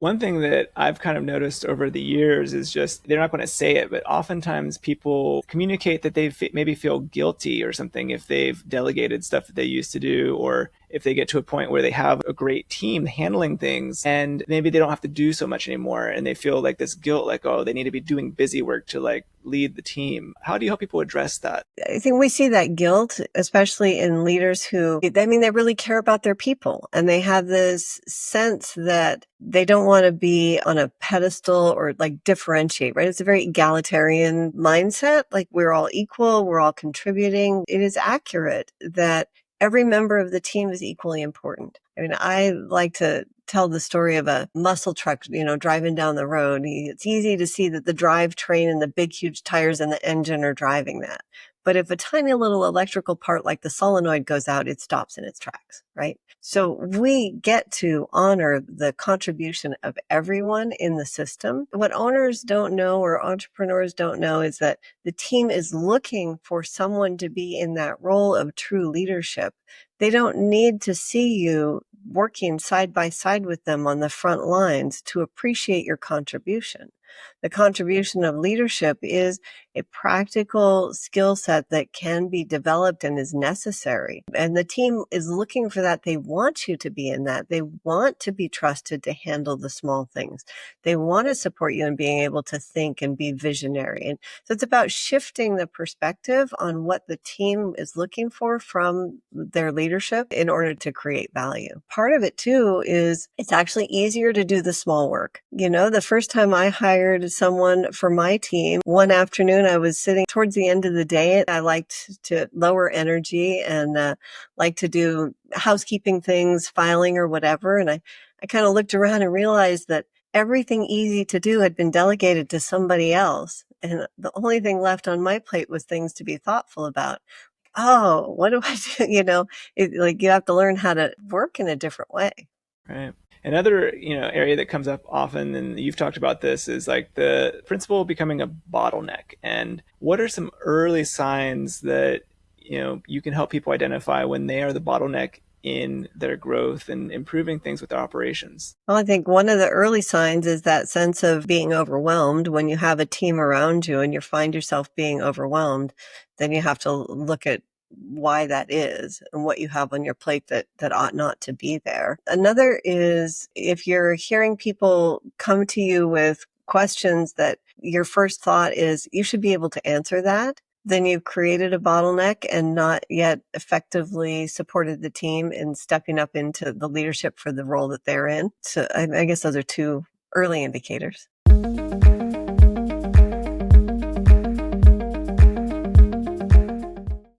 One thing that I've kind of noticed over the years is just they're not going to say it, but oftentimes people communicate that maybe feel guilty or something if they've delegated stuff that they used to do, or if they get to a point where they have a great team handling things and maybe they don't have to do so much anymore and they feel like this guilt, like, oh, they need to be doing busy work to like lead the team. How do you help people address that? I think we see that guilt, especially in leaders who, I mean, they really care about their people and they have this sense that they don't want to be on a pedestal or like differentiate, right? It's a very egalitarian mindset. Like we're all equal. We're all contributing. It is accurate that every member of the team is equally important. I mean, I like to tell the story of a muscle truck, driving down the road. It's easy to see that the drivetrain and the big, huge tires and the engine are driving that. But if a tiny little electrical part like the solenoid goes out, it stops in its tracks, right? So we get to honor the contribution of everyone in the system. What owners don't know or entrepreneurs don't know is that the team is looking for someone to be in that role of true leadership. They don't need to see you working side by side with them on the front lines to appreciate your contribution. The contribution of leadership is a practical skill set that can be developed and is necessary. And the team is looking for that. They want you to be in that. They want to be trusted to handle the small things. They want to support you in being able to think and be visionary. And so it's about shifting the perspective on what the team is looking for from their leadership in order to create value. Part of it too is it's actually easier to do the small work. The first time I hired someone for my team, one afternoon I was sitting towards the end of the day. I liked to lower energy and like to do housekeeping things, filing or whatever. And I kind of looked around and realized that everything easy to do had been delegated to somebody else. And the only thing left on my plate was things to be thoughtful about. Oh, what do I do? Like you have to learn how to work in a different way. Right. Another, area that comes up often, and you've talked about this, is like the principal becoming a bottleneck. And what are some early signs that, you can help people identify when they are the bottleneck in their growth and improving things with their operations? Well, I think one of the early signs is that sense of being overwhelmed. When you have a team around you and you find yourself being overwhelmed, then you have to look at why that is and what you have on your plate that ought not to be there. Another is if you're hearing people come to you with questions that your first thought is you should be able to answer that, then you've created a bottleneck and not yet effectively supported the team in stepping up into the leadership for the role that they're in. So I guess those are two early indicators.